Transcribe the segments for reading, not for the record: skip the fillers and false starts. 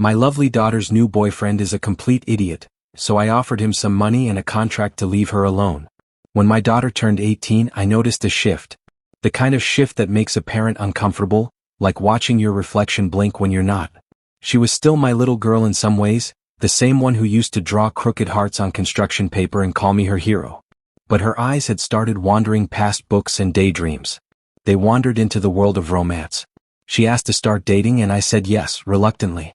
My lovely daughter's new boyfriend is a complete idiot, so I offered him some money and a contract to leave her alone. When my daughter turned 18, I noticed a shift. The kind of shift that makes a parent uncomfortable, like watching your reflection blink when you're not. She was still my little girl in some ways, the same one who used to draw crooked hearts on construction paper and call me her hero. But her eyes had started wandering past books and daydreams. They wandered into the world of romance. She asked to start dating and I said yes, reluctantly.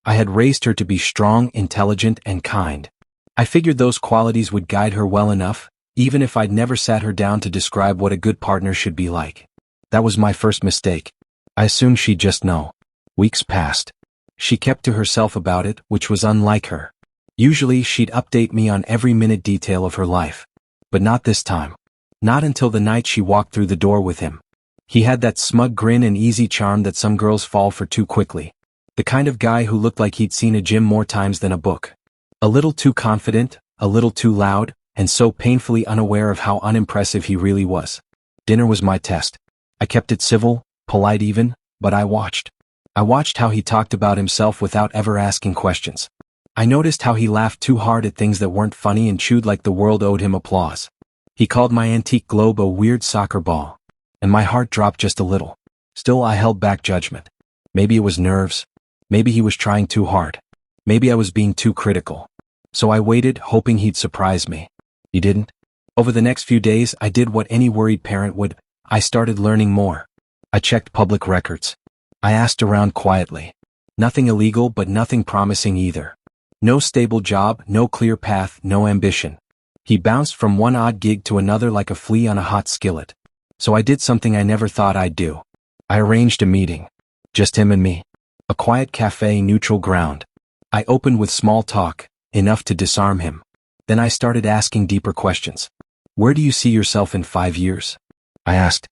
I had raised her to be strong, intelligent, and kind. I figured those qualities would guide her well enough, even if I'd never sat her down to describe what a good partner should be like. That was my first mistake. I assumed she'd just know. Weeks passed. She kept to herself about it, which was unlike her. Usually she'd update me on every minute detail of her life. But not this time. Not until the night she walked through the door with him. He had that smug grin and easy charm that some girls fall for too quickly. The kind of guy who looked like he'd seen a gym more times than a book. A little too confident, a little too loud, and so painfully unaware of how unimpressive he really was. Dinner was my test. I kept it civil, polite even, but I watched. I watched how he talked about himself without ever asking questions. I noticed how he laughed too hard at things that weren't funny and chewed like the world owed him applause. He called my antique globe a weird soccer ball. And my heart dropped just a little. Still, I held back judgment. Maybe it was nerves. Maybe he was trying too hard. Maybe I was being too critical. So I waited, hoping he'd surprise me. He didn't. Over the next few days, I did what any worried parent would. I started learning more. I checked public records. I asked around quietly. Nothing illegal, but nothing promising either. No stable job, no clear path, no ambition. He bounced from one odd gig to another like a flea on a hot skillet. So I did something I never thought I'd do. I arranged a meeting. Just him and me. A quiet cafe, neutral ground. I opened with small talk, enough to disarm him. Then I started asking deeper questions. Where do you see yourself in 5 years? I asked.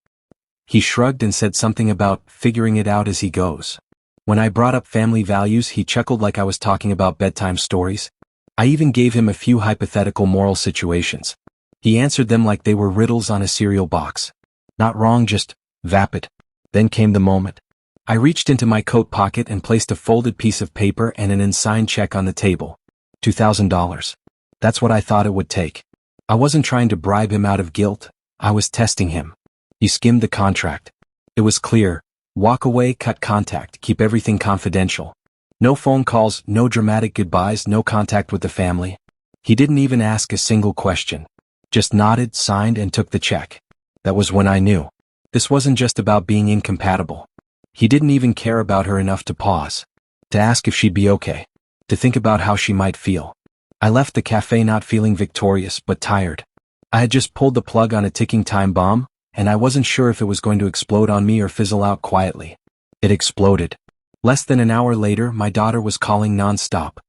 He shrugged and said something about figuring it out as he goes. When I brought up family values, he chuckled like I was talking about bedtime stories. I even gave him a few hypothetical moral situations. He answered them like they were riddles on a cereal box. Not wrong, just vapid. Then came the moment. I reached into my coat pocket and placed a folded piece of paper and an unsigned check on the table. $2,000. That's what I thought it would take. I wasn't trying to bribe him out of guilt. I was testing him. He skimmed the contract. It was clear. Walk away, cut contact, keep everything confidential. No phone calls, no dramatic goodbyes, no contact with the family. He didn't even ask a single question. Just nodded, signed, and took the check. That was when I knew. This wasn't just about being incompatible. He didn't even care about her enough to pause. To ask if she'd be okay. To think about how she might feel. I left the cafe not feeling victorious, but tired. I had just pulled the plug on a ticking time bomb, and I wasn't sure if it was going to explode on me or fizzle out quietly. It exploded. Less than an hour later, my daughter was calling non-stop.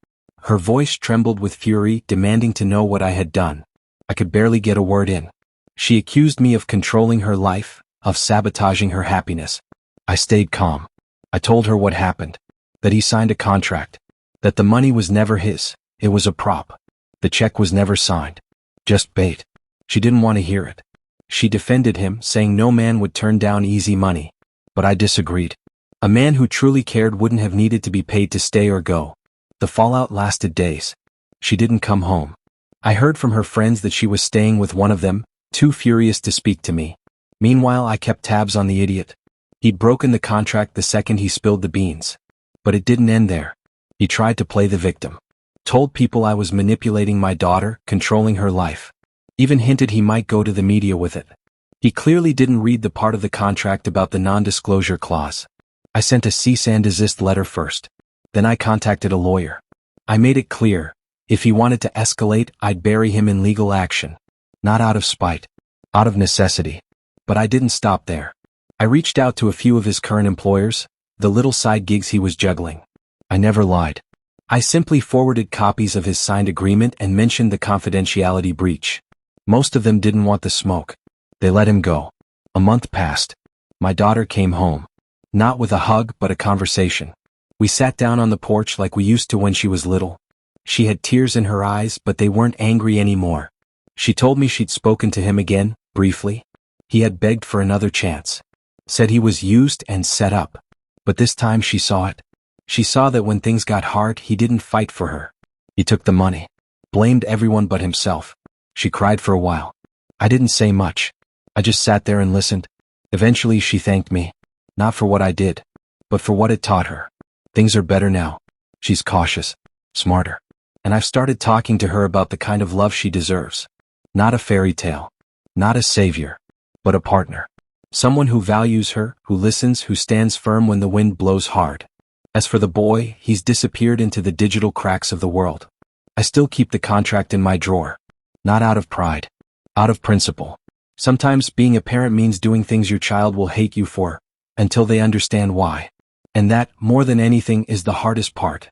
Her voice trembled with fury, demanding to know what I had done. I could barely get a word in. She accused me of controlling her life, of sabotaging her happiness. I stayed calm. I told her what happened. That he signed a contract. That the money was never his. It was a prop. The check was never signed. Just bait. She didn't want to hear it. She defended him, saying no man would turn down easy money. But I disagreed. A man who truly cared wouldn't have needed to be paid to stay or go. The fallout lasted days. She didn't come home. I heard from her friends that she was staying with one of them, too furious to speak to me. Meanwhile, I kept tabs on the idiot. He'd broken the contract the second he spilled the beans. But it didn't end there. He tried to play the victim. Told people I was manipulating my daughter, controlling her life. Even hinted he might go to the media with it. He clearly didn't read the part of the contract about the non-disclosure clause. I sent a cease and desist letter first. Then I contacted a lawyer. I made it clear, if he wanted to escalate, I'd bury him in legal action. Not out of spite. Out of necessity. But I didn't stop there. I reached out to a few of his current employers, the little side gigs he was juggling. I never lied. I simply forwarded copies of his signed agreement and mentioned the confidentiality breach. Most of them didn't want the smoke. They let him go. A month passed. My daughter came home. Not with a hug, but a conversation. We sat down on the porch like we used to when she was little. She had tears in her eyes, but they weren't angry anymore. She told me she'd spoken to him again, briefly. He had begged for another chance. Said he was used and set up. But this time she saw it. She saw that when things got hard, he didn't fight for her. He took the money. Blamed everyone but himself. She cried for a while. I didn't say much. I just sat there and listened. Eventually she thanked me. Not for what I did, but for what it taught her. Things are better now. She's cautious, smarter. And I've started talking to her about the kind of love she deserves. Not a fairy tale. Not a savior. But a partner. Someone who values her, who listens, who stands firm when the wind blows hard. As for the boy, he's disappeared into the digital cracks of the world. I still keep the contract in my drawer. Not out of pride. Out of principle. Sometimes being a parent means doing things your child will hate you for, until they understand why. And that, more than anything, is the hardest part.